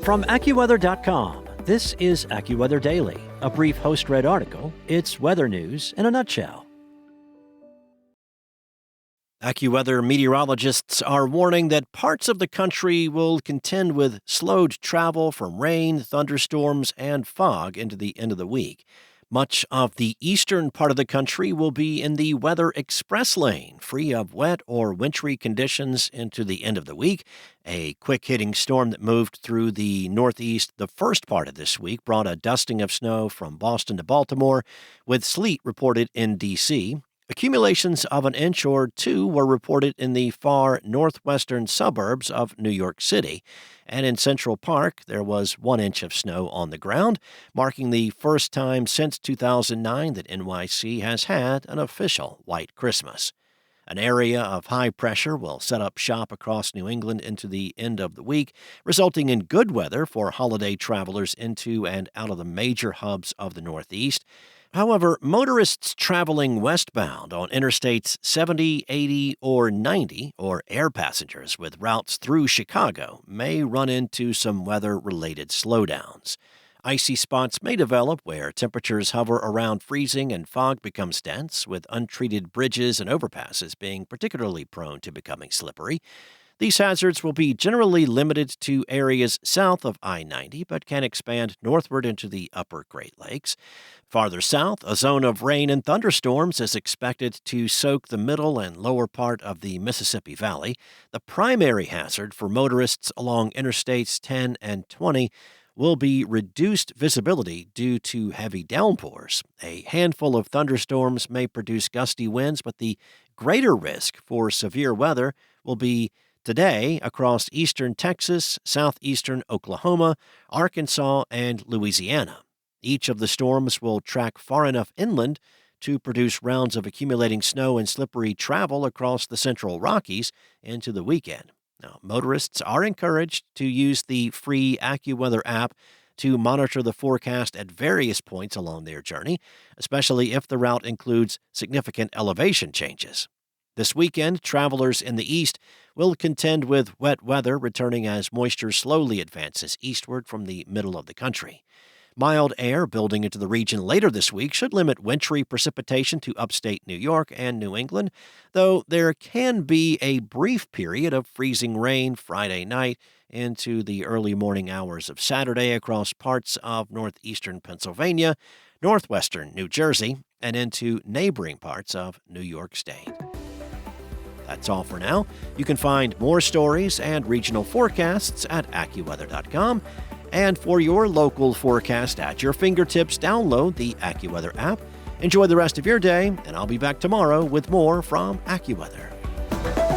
From AccuWeather.com, this is AccuWeather Daily, a brief host-read article. It's weather news in a nutshell. AccuWeather meteorologists are warning that parts of the country will contend with slowed travel from rain, thunderstorms, and fog into the end of the week. Much of the eastern part of the country will be in the weather express lane, free of wet or wintry conditions into the end of the week. A quick-hitting storm that moved through the northeast the first part of this week brought a dusting of snow from Boston to Baltimore, with sleet reported in D.C. Accumulations of an inch or two were reported in the far northwestern suburbs of New York City. And in Central Park, there was 1 inch of snow on the ground, marking the first time since 2009 that NYC has had an official white Christmas. An area of high pressure will set up shop across New England into the end of the week, resulting in good weather for holiday travelers into and out of the major hubs of the Northeast. However, motorists traveling westbound on Interstates 70, 80, or 90, or air passengers with routes through Chicago, may run into some weather-related slowdowns. Icy spots may develop where temperatures hover around freezing and fog becomes dense, with untreated bridges and overpasses being particularly prone to becoming slippery. These hazards will be generally limited to areas south of I-90, but can expand northward into the upper Great Lakes. Farther south, a zone of rain and thunderstorms is expected to soak the middle and lower part of the Mississippi Valley. The primary hazard for motorists along Interstates 10 and 20 will be reduced visibility due to heavy downpours. A handful of thunderstorms may produce gusty winds, but the greater risk for severe weather will be today across eastern Texas, southeastern Oklahoma, Arkansas, and Louisiana. Each of the storms will track far enough inland to produce rounds of accumulating snow and slippery travel across the central Rockies into the weekend. Now, motorists are encouraged to use the free AccuWeather app to monitor the forecast at various points along their journey, especially if the route includes significant elevation changes. This weekend, travelers in the east will contend with wet weather returning as moisture slowly advances eastward from the middle of the country. Mild air building into the region later this week should limit wintry precipitation to upstate New York and New England, though there can be a brief period of freezing rain Friday night into the early morning hours of Saturday across parts of northeastern Pennsylvania, northwestern New Jersey, and into neighboring parts of New York State. That's all for now. You can find more stories and regional forecasts at AccuWeather.com. And for your local forecast at your fingertips, download the AccuWeather app. Enjoy the rest of your day, and I'll be back tomorrow with more from AccuWeather.